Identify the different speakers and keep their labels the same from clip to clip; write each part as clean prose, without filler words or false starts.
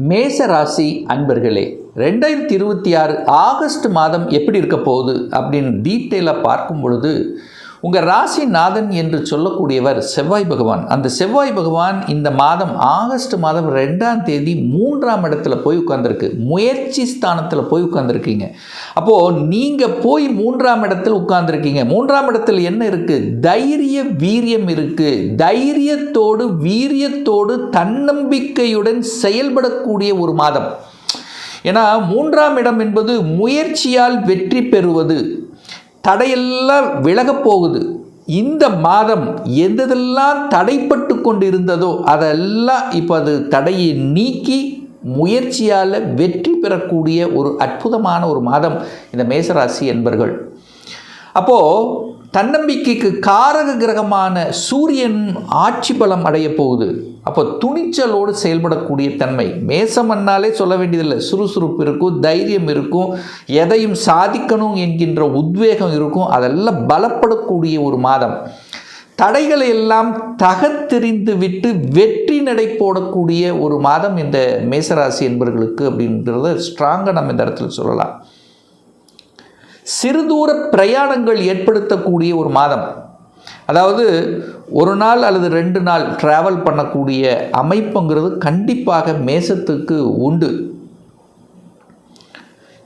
Speaker 1: மேச ராசி அன்பர்களே, 2026 ஆகஸ்ட் மாதம் எப்படி இருக்க போகுது அப்படின்னு டீட்டெயிலாக பார்க்கும் பொழுது, உங்கள் ராசிநாதன் என்று சொல்லக்கூடியவர் செவ்வாய் பகவான். அந்த செவ்வாய் பகவான் இந்த மாதம் ஆகஸ்ட் மாதம் 2ஆம் தேதி 3ஆம் இடத்துல போய் உட்கார்ந்துருக்கு. முயற்சி ஸ்தானத்தில் போய் உட்கார்ந்துருக்கீங்க. அப்போது நீங்கள் போய் 3ஆம் இடத்தில் உட்கார்ந்துருக்கீங்க. 3ஆம் இடத்தில் என்ன இருக்குது? தைரிய வீரியம் இருக்குது. தைரியத்தோடு வீரியத்தோடு தன்னம்பிக்கையுடன் செயல்படக்கூடிய ஒரு மாதம். ஏன்னா 3ஆம் இடம் என்பது முயற்சியால் வெற்றி பெறுவது, தடையெல்லாம் விலகப் போகுது. இந்த மாதம் எதெல்லாம் தடைப்பட்டு கொண்டு இருந்ததோ அதெல்லாம் இப்போ அது தடையை நீக்கி முயற்சியால் வெற்றி பெறக்கூடிய ஒரு அற்புதமான ஒரு மாதம் இந்த மேசராசி என்பர்கள். அப்போது தன்னம்பிக்கைக்கு காரக கிரகமான சூரியன் ஆட்சி பலம் அடைய போகுது. அப்போ துணிச்சலோடு செயல்படக்கூடிய தன்மை. மேசமன்னாலே சொல்ல வேண்டியதில்லை. சுறுசுறுப்பு இருக்கும், தைரியம் இருக்கும், எதையும் சாதிக்கணும் என்கின்ற உத்வேகம் இருக்கும். அதெல்லாம் பலப்படக்கூடிய ஒரு மாதம். தடைகளை எல்லாம் தகர்த்தெறிந்து விட்டு வெற்றி நடை போடக்கூடிய ஒரு மாதம் இந்த மேசராசி என்பவர்களுக்கு அப்படின்றத ஸ்ட்ராங்காக நம்ம இந்த இடத்துல சொல்லலாம். சிறுதூர பிரயாணங்கள் ஏற்படுத்தக்கூடிய ஒரு மாதம். அதாவது ஒரு நாள் அல்லது 2 நாள் ட்ராவல் பண்ணக்கூடிய அமைப்புங்கிறது கண்டிப்பாக மேசத்துக்கு உண்டு.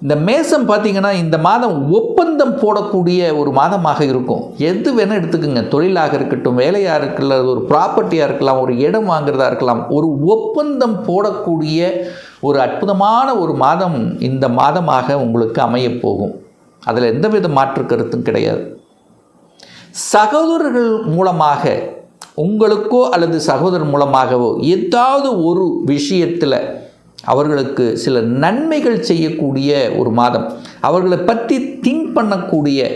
Speaker 1: இந்த மேசம் பார்த்திங்கன்னா இந்த மாதம் ஒப்பந்தம் போடக்கூடிய ஒரு மாதமாக இருக்கும். எது வேணால் எடுத்துக்கோங்க. தொழிலாக இருக்கட்டும், வேலையாக இருக்கலாம், ஒரு ப்ராப்பர்ட்டியாக இருக்கலாம், ஒரு இடம் வாங்குறதா இருக்கலாம். ஒரு ஒப்பந்தம் போடக்கூடிய ஒரு அற்புதமான ஒரு மாதம் இந்த மாதமாக உங்களுக்கு அமையப்போகும். அதில் எந்தவித மாற்று கருத்தும் கிடையாது. சகோதரர்கள் மூலமாக உங்களுக்கோ அல்லது சகோதரர் மூலமாகவோ ஏதாவது ஒரு விஷயத்தில் அவர்களுக்கு சில நன்மைகள் செய்யக்கூடிய ஒரு மாதம், அவர்களை பற்றி திங்க் பண்ணக்கூடிய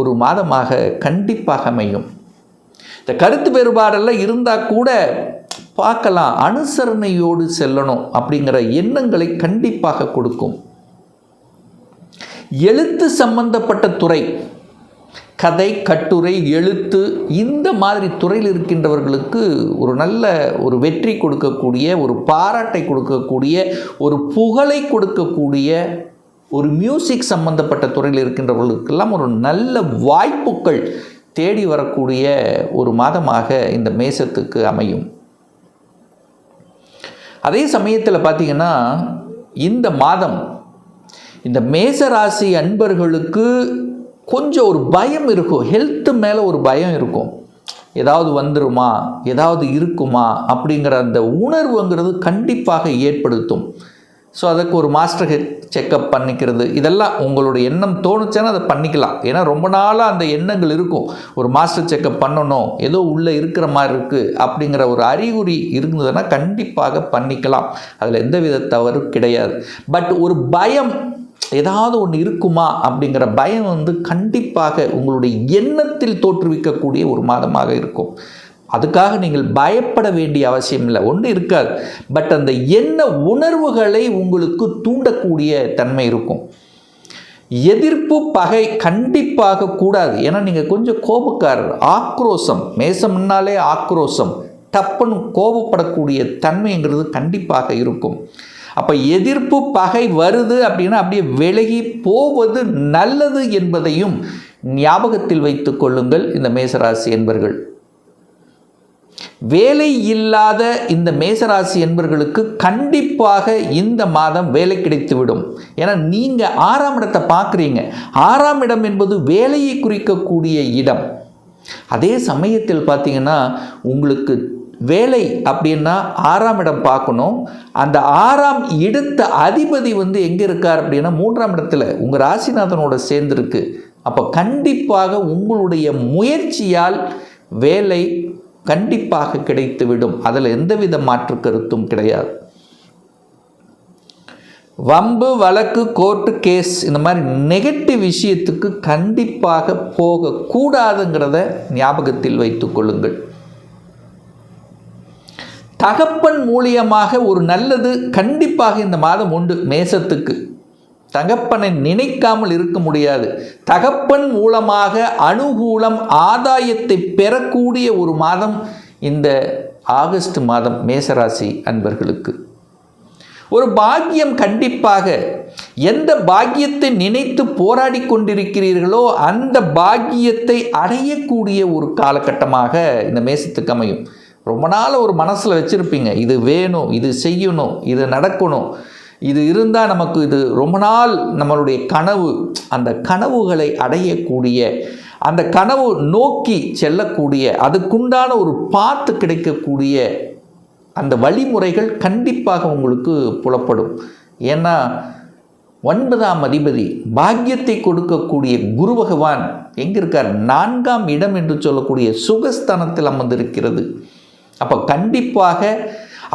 Speaker 1: ஒரு மாதமாக கண்டிப்பாக அமையும். இந்த கருத்து வேறுபாடெல்லாம் இருந்தால் கூட பார்க்கலாம், அனுசரணையோடு செல்லணும் அப்படிங்கிற எண்ணங்களை கண்டிப்பாக கொடுக்கும். எழுத்து சம்பந்தப்பட்ட துறை, கதை, கட்டுரை, எழுத்து, இந்த மாதிரி துறையில் இருக்கின்றவர்களுக்கு ஒரு நல்ல ஒரு வெற்றி கொடுக்கக்கூடிய, ஒரு பாராட்டை கொடுக்கக்கூடிய, ஒரு புகழை கொடுக்கக்கூடிய, ஒரு மியூசிக் சம்பந்தப்பட்ட துறையில் இருக்கின்றவர்களுக்கெல்லாம் ஒரு நல்ல வாய்ப்புகள் தேடி வரக்கூடிய ஒரு மாதமாக இந்த மேசத்துக்கு அமையும். அதே சமயத்தில் பார்த்திங்கன்னா இந்த மாதம் இந்த மேசராசி அன்பர்களுக்கு கொஞ்சம் ஒரு பயம் இருக்கும். ஹெல்த்து மேலே ஒரு பயம் இருக்கும். ஏதாவது வந்துருமா, ஏதாவது இருக்குமா அப்படிங்கிற அந்த உணர்வுங்கிறது கண்டிப்பாக ஏற்படுத்தும். ஸோ அதுக்கு ஒரு மாஸ்டர் செக்கப் பண்ணிக்கிறது, இதெல்லாம் உங்களுடைய எண்ணம் தோணுச்சுன்னா அதை பண்ணிக்கலாம். ஏன்னா ரொம்ப நாளாக அந்த எண்ணங்கள் இருக்கும். ஒரு மாஸ்டர் செக்கப் பண்ணணும், ஏதோ உள்ளே இருக்கிற மாதிரி இருக்குது அப்படிங்கிற ஒரு அறிகுறி இருந்ததுன்னா கண்டிப்பாக பண்ணிக்கலாம். அதில் எந்தவித தவறு கிடையாது. பட் ஒரு பயம், ஏதாவது ஒன்று இருக்குமா அப்படிங்கிற பயம் கண்டிப்பாக உங்களுடைய எண்ணத்தில் தோற்றுவிக்கக்கூடிய ஒரு மாதமாக இருக்கும். அதுக்காக நீங்கள் பயப்பட வேண்டிய அவசியம் இல்லை, ஒன்றும் இருக்காது. பட் அந்த எண்ண உணர்வுகளை உங்களுக்கு தூண்டக்கூடிய தன்மை இருக்கும். எதிர்ப்பு, பகை கண்டிப்பாக கூடாது. ஏன்னா நீங்கள் கொஞ்சம் கோபக்காரர், ஆக்ரோஷம், மேசம்னாலே ஆக்ரோஷம், டப்புன்னு கோபப்படக்கூடிய தன்மைங்கிறது கண்டிப்பாக இருக்கும். அப்போ எதிர்ப்பு, பகை வருது அப்படின்னா அப்படியே விலகி போவது நல்லது என்பதையும் ஞாபகத்தில் வைத்து கொள்ளுங்கள். இந்த மேசராசி என்பர்கள், வேலை இல்லாத இந்த மேசராசி என்பர்களுக்கு கண்டிப்பாக இந்த மாதம் வேலை கிடைத்துவிடும். ஏன்னா நீங்கள் 6ஆம் இடத்தை பார்க்குறீங்க. 6ஆம் இடம் என்பது வேலையை குறிக்கக்கூடிய இடம். அதே சமயத்தில் பார்த்தீங்கன்னா உங்களுக்கு வேலை அப்படின்னா 6ஆம் இடம் பார்க்கணும். அந்த 6ஆம் இடத்த அதிபதி எங்கே இருக்கார் அப்படின்னா 3ஆம் இடத்துல உங்கள் ராசிநாதனோட சேர்ந்துருக்கு. அப்போ கண்டிப்பாக உங்களுடைய முயற்சியால் வேலை கண்டிப்பாக கிடைத்துவிடும். அதில் எந்தவித மாற்று கருத்தும் கிடையாது. வம்பு, வழக்கு, கோர்ட்டு கேஸ், இந்த மாதிரி நெகட்டிவ் விஷயத்துக்கு கண்டிப்பாக போகக்கூடாதுங்கிறத ஞாபகத்தில் வைத்து கொள்ளுங்கள். தகப்பன் மூலியமாக ஒரு நல்லது கண்டிப்பாக இந்த மாதம் உண்டு மேசத்துக்கு. தகப்பனை நினைக்காமல் இருக்க முடியாது. தகப்பன் மூலமாக அனுகூலம், ஆதாயத்தை பெறக்கூடிய ஒரு மாதம் இந்த ஆகஸ்ட் மாதம் மேசராசி அன்பர்களுக்கு. ஒரு பாக்கியம் கண்டிப்பாக எந்த பாக்கியத்தை நினைத்து போராடி கொண்டிருக்கிறீர்களோ அந்த பாக்கியத்தை அடையக்கூடிய ஒரு காலகட்டமாக இந்த மேசத்துக்கு அமையும். ரொம்ப நாள் ஒரு மனசில் வச்சுருப்பீங்க, இது வேணும், இது செய்யணும், இது நடக்கணும், இது இருந்தால் நமக்கு இது ரொம்ப நாள் நம்மளுடைய கனவு, அந்த கனவுகளை அடையக்கூடிய, அந்த கனவு நோக்கி செல்லக்கூடிய, அதுக்குண்டான ஒரு பாத்து கிடைக்கக்கூடிய அந்த வழிமுறைகள் கண்டிப்பாக உங்களுக்கு புலப்படும். ஏன்னா 9ஆம் அதிபதி பாக்கியத்தை கொடுக்கக்கூடிய குரு பகவான் எங்கே இருக்கார்? 4ஆம் இடம் என்று சொல்லக்கூடிய சுகஸ்தானத்தில் அமர்ந்திருக்கிறது. அப்போ கண்டிப்பாக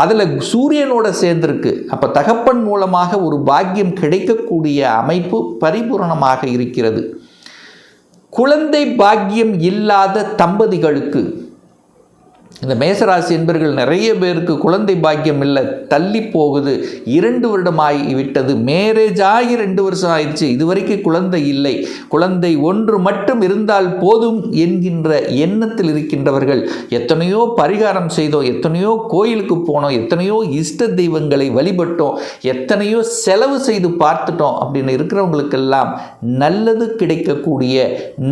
Speaker 1: அதில் சூரியனோட சேர்ந்திருக்கு. அப்போ தகப்பன் மூலமாக ஒரு பாக்கியம் கிடைக்கக்கூடிய அமைப்பு பரிபூரணமாக இருக்கிறது. குழந்தை பாக்கியம் இல்லாத தம்பதிகளுக்கு, இந்த மேசராசி என்பர்கள் நிறைய பேருக்கு குழந்தை பாக்கியம் இல்லை, தள்ளி போகுது, 2 வருடம் ஆகிவிட்டது, மேரேஜ் ஆகி 2 வருஷம் ஆயிடுச்சு, இதுவரைக்கும் குழந்தை இல்லை, குழந்தை ஒன்று மட்டும் இருந்தால் போதும் என்கின்ற எண்ணத்தில் இருக்கின்றவர்கள், எத்தனையோ பரிகாரம் செய்தோம், எத்தனையோ கோயிலுக்கு போனோம், எத்தனையோ இஷ்ட தெய்வங்களை வழிபட்டோம், எத்தனையோ செலவு செய்து பார்த்துட்டோம் அப்படின்னு இருக்கிறவங்களுக்கெல்லாம் நல்லது கிடைக்கக்கூடிய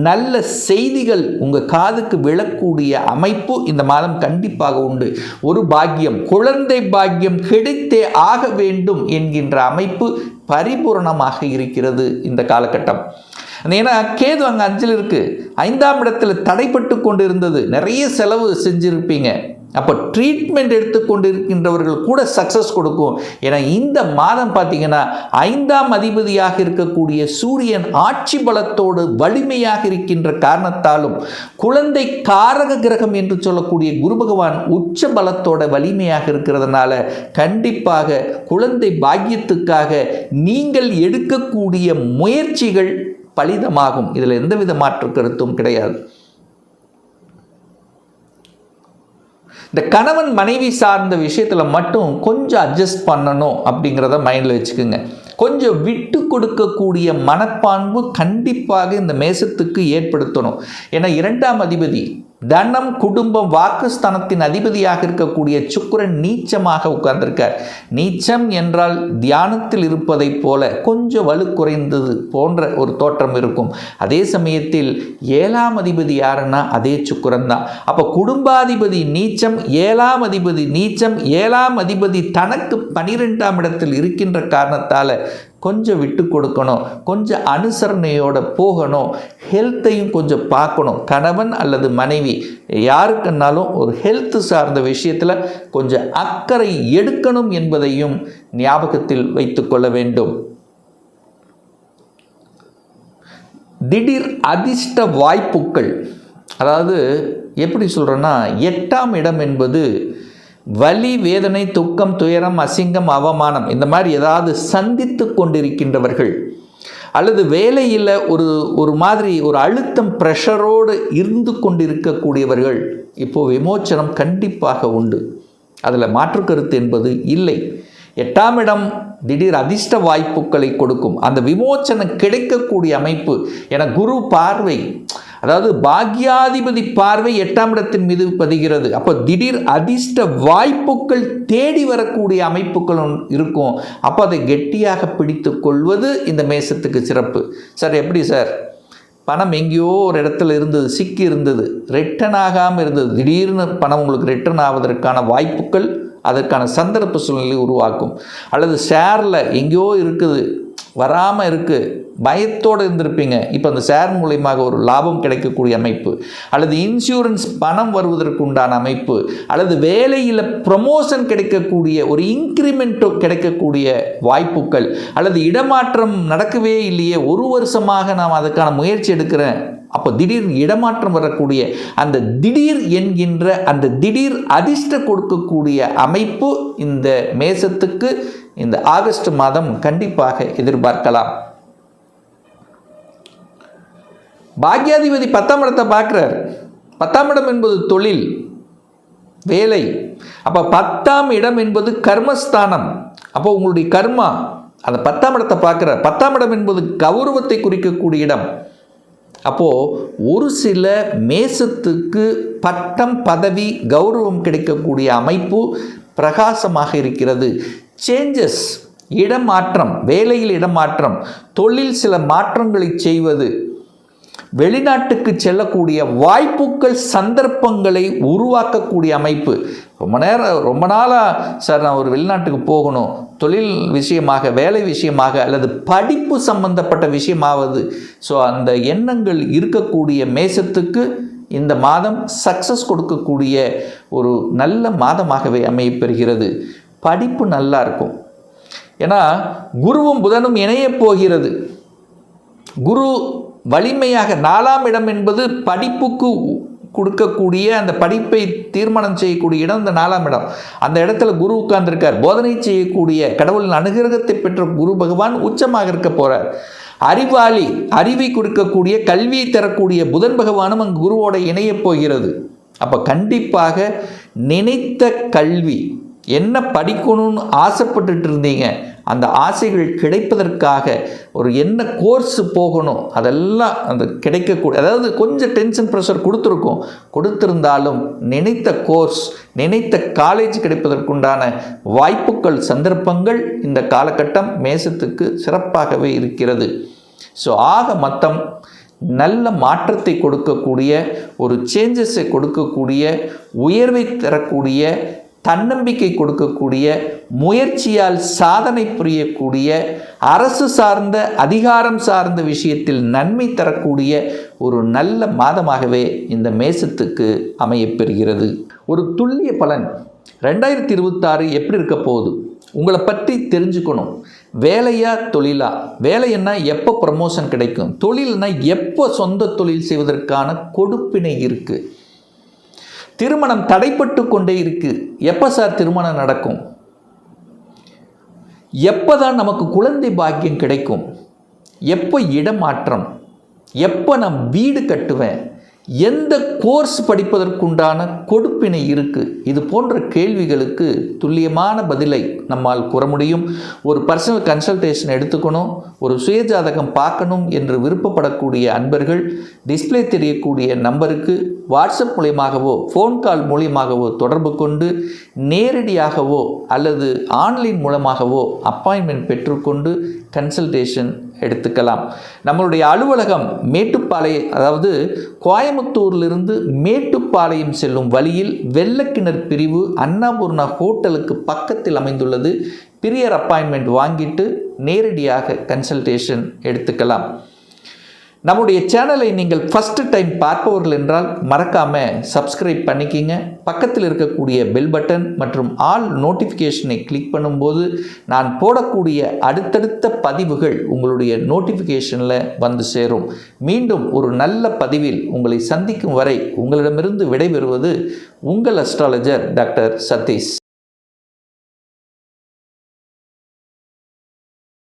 Speaker 1: நல்ல செய்திகள் உங்கள் காதுக்கு விழக்கூடிய அமைப்பு இந்த மாதம் கண்டிப்பாக உண்டு. ஒரு பாக்கியம், குழந்தை பாக்கியம் கிடைத்தே ஆக வேண்டும் என்கின்ற அமைப்பு பரிபூரணமாக இருக்கிறது இந்த காலகட்டம். ஏன்னா கேது அங்கே 5ல் இருக்கு, 5ஆம் இடத்துல தடைப்பட்டு கொண்டு இருந்தது, நிறைய செலவு செஞ்சிருப்பீங்க. அப்போ ட்ரீட்மெண்ட் எடுத்துக்கொண்டு இருக்கின்றவர்கள் கூட சக்ஸஸ் கொடுக்கும். ஏன்னா இந்த மாதம் பார்த்தீங்கன்னா 5ஆம் அதிபதியாக இருக்கக்கூடிய சூரியன் ஆட்சி பலத்தோடு வலிமையாக இருக்கின்ற காரணத்தாலும், குழந்தை காரக கிரகம் என்று சொல்லக்கூடிய குரு பகவான் உச்ச பலத்தோட வலிமையாக இருக்கிறதுனால கண்டிப்பாக குழந்தை பாக்கியத்துக்காக நீங்கள் எடுக்கக்கூடிய முயற்சிகள் பலிதமாகும். இதில் எந்தவித மாற்று கருத்தும் கிடையாது. இந்த கணவன் மனைவி சார்ந்த விஷயத்தில் மட்டும் கொஞ்சம் அட்ஜஸ்ட் பண்ணணும் அப்படிங்கிறத மைண்டில் வச்சுக்கோங்க. கொஞ்சம் விட்டு கொடுக்கக்கூடிய மனப்பான்பு கண்டிப்பாக இந்த மேசத்துக்கு ஏற்படுத்தணும். ஏன்னா 2ஆம் அதிபதி தனம், குடும்பம், வாக்குஸ்தானத்தின் அதிபதியாக இருக்கக்கூடிய சுக்கிரன் நீச்சமாக உட்கார்ந்திருக்கார். நீச்சம் என்றால் தியானத்தில் இருப்பதைப் போல கொஞ்சம் வலு குறைந்தது போன்ற ஒரு தோற்றம் இருக்கும். அதே சமயத்தில் 7ஆம் அதிபதி யாருன்னா அதே சுக்கிரன் தான். அப்போ குடும்பாதிபதி நீச்சம், 7ஆம் அதிபதி நீச்சம், 7ஆம் அதிபதி தனக்கு 12ஆம் இடத்தில் இருக்கின்ற காரணத்தால் கொஞ்சம் விட்டு கொடுக்கணும், கொஞ்சம் அனுசரணையோடு போகணும், ஹெல்த்தையும் கொஞ்சம் பார்க்கணும். கணவன் அல்லது மனைவி யாருக்குன்னாலும் ஒரு ஹெல்த் சார்ந்த விஷயத்தில் கொஞ்சம் அக்கறை எடுக்கணும் என்பதையும் ஞாபகத்தில் வைத்து கொள்ள வேண்டும். திடீர் அதிர்ஷ்ட வாய்ப்புகள், அதாவது எப்படி சொல்கிறேன்னா 8ஆம் இடம் என்பது வலி, வேதனை, துக்கம், துயரம், அசிங்கம், அவமானம் இந்த மாதிரி ஏதாவது சந்தித்து கொண்டிருக்கின்றவர்கள் அல்லது வேலையில் ஒரு மாதிரி ஒரு அழுத்தம் ப்ரெஷரோடு இருந்து கொண்டிருக்கக்கூடியவர்கள் இப்போது விமோச்சனம் கண்டிப்பாக உண்டு. அதில் மாற்று கருத்து என்பது இல்லை. 8ஆம் இடம் திடீர் அதிர்ஷ்ட வாய்ப்புகளை கொடுக்கும். அந்த விமோச்சனம் கிடைக்கக்கூடிய அமைப்பு என குரு பார்வை, அதாவது பாக்யாதிபதி பார்வை 8ஆம் இடத்தின் மீது பதிகிறது. அப்போ திடீர் அதிர்ஷ்ட வாய்ப்புகள் தேடி வரக்கூடிய அமைப்புகள் இருக்கும். அப்போ அதை கெட்டியாக பிடித்து கொள்வது இந்த மேசத்துக்கு சிறப்பு. சார் எப்படி சார், பணம் எங்கேயோ ஒரு இடத்துல இருந்தது, சிக்கி இருந்தது, ரிட்டர்ன் ஆகாமல் இருந்தது, திடீர்னு பணம் உங்களுக்கு ரிட்டர்ன் ஆவதற்கான வாய்ப்புகள், அதற்கான சந்தர்ப்ப சூழ்நிலை உருவாக்கும். அல்லது ஷேரில் எங்கேயோ இருக்குது, வராமல் இருக்குது, பயத்தோடு இருந்திருப்பீங்க, இப்போ அந்த ஷேர் மூலயமாக ஒரு லாபம் கிடைக்கக்கூடிய அமைப்பு, அல்லது இன்சூரன்ஸ் பணம் வருவதற்கு உண்டான அமைப்பு, அல்லது வேலையில் ப்ரமோஷன் கிடைக்கக்கூடிய ஒரு இன்க்ரிமெண்ட் கிடைக்கக்கூடிய வாய்ப்புகள், அல்லது இடமாற்றம் நடக்கவே இல்லையே, 1 வருஷமாக நான் அதுக்கான முயற்சி எடுக்கிறேன், அப்போ திடீர் இடமாற்றம் வரக்கூடிய அந்த திடீர் என்கின்ற அந்த திடீர் அதிர்ஷ்ட கொடுக்கக்கூடிய அமைப்பு இந்த மேசத்துக்கு இந்த ஆகஸ்ட் மாதம் கண்டிப்பாக எதிர்பார்க்கலாம். பாக்யாதிபதி 10ஆம் இடத்தை பார்க்குறார். 10ஆம் இடம் என்பது தொழில், வேலை. அப்போ 10ஆம் இடம் என்பது கர்மஸ்தானம். அப்போ உங்களுடைய கர்மா அந்த 10ஆம் இடத்தை பார்க்குறார். 10ஆம் இடம் என்பது கௌரவத்தை குறிக்கக்கூடிய இடம். அப்போது ஒரு சில மேசத்துக்கு பட்டம், பதவி, கௌரவம் கிடைக்கக்கூடிய அமைப்பு பிரகாசமாக இருக்கிறது. சேஞ்சஸ், இடமாற்றம், வேலையில் இடமாற்றம், தொழில் சில மாற்றங்களை செய்வது, வெளிநாட்டுக்கு செல்லக்கூடிய வாய்ப்புகள், சந்தர்ப்பங்களை உருவாக்கக்கூடிய அமைப்பு. ரொம்ப நாளாக சார் நான் ஒரு வெளிநாட்டுக்கு போகணும், தொழில் விஷயமாக, வேலை விஷயமாக அல்லது படிப்பு சம்பந்தப்பட்ட விஷயமாவது. ஸோ அந்த எண்ணங்கள் இருக்கக்கூடிய மேசத்துக்கு இந்த மாதம் சக்ஸஸ் கொடுக்கக்கூடிய ஒரு நல்ல மாதமாகவே அமையப்பெறுகிறது. படிப்பு நல்லா இருக்கும். ஏன்னா குருவும் புதனும் இணைய போகிறது. குரு வலிமையாக 4ஆம் இடம் என்பது படிப்புக்கு கொடுக்கக்கூடிய, அந்த படிப்பை தீர்மானம் செய்யக்கூடிய இடம் இந்த 4ஆம் இடம். அந்த இடத்துல குரு உட்கார்ந்திருக்கார். போதனை செய்யக்கூடிய, கடவுளின் அனுகிரகத்தை பெற்ற குரு பகவான் உச்சமாக இருக்க போறார். அறிவாளி, அறிவை கொடுக்கக்கூடிய, கல்வியை தரக்கூடிய புதன் பகவானும் அங்கு குருவோட இணைய போகிறது. அப்போ கண்டிப்பாக நினைத்த கல்வி, என்ன படிக்கணும்னு ஆசைப்பட்டுட்டு இருந்தீங்க, அந்த ஆசைகள் கிடைப்பதற்காக ஒரு என்ன கோர்ஸ் போகணும் அதெல்லாம் அந்த கிடைக்கக்கூடிய, அதாவது கொஞ்சம் டென்ஷன் ப்ரெஷர் கொடுத்திருந்தாலும் நினைத்த கோர்ஸ், நினைத்த காலேஜ் கிடைப்பதற்குண்டான வாய்ப்புகள், சந்தர்ப்பங்கள் இந்த காலகட்டம் மேசத்துக்கு சிறப்பாகவே இருக்கிறது. ஸோ ஆக மொத்தம் நல்ல மாற்றத்தை கொடுக்கக்கூடிய, ஒரு சேஞ்சஸை கொடுக்கக்கூடிய, உயர்வை தரக்கூடிய, தன்னம்பிக்கை கொடுக்கக்கூடிய, முயற்சியால் சாதனை புரியக்கூடிய, அரசு சார்ந்த, அதிகாரம் சார்ந்த விஷயத்தில் நன்மை தரக்கூடிய ஒரு நல்ல மாதமாகவே இந்த மேசத்துக்கு அமையப்பெறுகிறது. ஒரு துல்லிய பலன் 2026 எப்படி இருக்க போகுது, உங்களை பற்றி தெரிஞ்சுக்கணும். வேலையா தொழிலா? வேலைன்னா எப்போ ப்ரமோஷன் கிடைக்கும், தொழில்னா எப்போ சொந்த தொழில் செய்வதற்கான கொடுப்பினை இருக்குது, திருமணம் தடைப்பட்டு கொண்டே இருக்கு, எப்போ சார் திருமணம் நடக்கும், எப்போ தான் நமக்கு குழந்தை பாக்கியம் கிடைக்கும், எப்போ இடமாற்றம், எப்போ நான் வீடு கட்டுவேன், எந்த கோர்ஸ் படிப்பதற்குண்டான கொடுப்பினை இருக்குது, இது போன்ற கேள்விகளுக்கு துல்லியமான பதிலை நம்மால் கூற முடியும். ஒரு பர்சனல் கன்சல்டேஷன் எடுத்துக்கணும், ஒரு சுயஜாதகம் பார்க்கணும் என்று விருப்பப்படக்கூடிய அன்பர்கள் டிஸ்பிளே தெரியக்கூடிய நம்பருக்கு வாட்ஸ்அப் மூலியமாகவோ ஃபோன் கால் மூலியமாகவோ தொடர்பு கொண்டு நேரடியாகவோ அல்லது ஆன்லைன் மூலமாகவோ அப்பாயின்மெண்ட் பெற்றுக்கொண்டு கன்சல்டேஷன் எடுத்துக்கலாம். நம்மளுடைய அலுவலகம் மேட்டுப்பாளையம், அதாவது கோயம்புத்தூரிலிருந்து மேட்டுப்பாளையம் செல்லும் வழியில் வெள்ளக்கிணர் பிரிவு அன்னபூர்ணா ஹோட்டலுக்கு பக்கத்தில் அமைந்துள்ளது. பிரியர் அப்பாயின்மெண்ட் வாங்கிட்டு நேரடியாக கன்சல்டேஷன் எடுத்துக்கலாம். நம்முடைய சேனலை நீங்கள் ஃபஸ்ட்டு டைம் பார்ப்பவர்கள் என்றால் மறக்காமல் சப்ஸ்கிரைப் பண்ணிக்கிங்க. பக்கத்தில் இருக்கக்கூடிய பெல் பட்டன் மற்றும் ஆல் நோட்டிஃபிகேஷனை கிளிக் பண்ணும்போது நான் போடக்கூடிய அடுத்தடுத்த பதிவுகள் உங்களுடைய நோட்டிஃபிகேஷனில் வந்து சேரும். மீண்டும் ஒரு நல்ல பதிவில் உங்களை சந்திக்கும் வரை உங்களிடமிருந்து விடைபெறுவது உங்கள் அஸ்ட்ராலஜர் டாக்டர் சதீஷ்.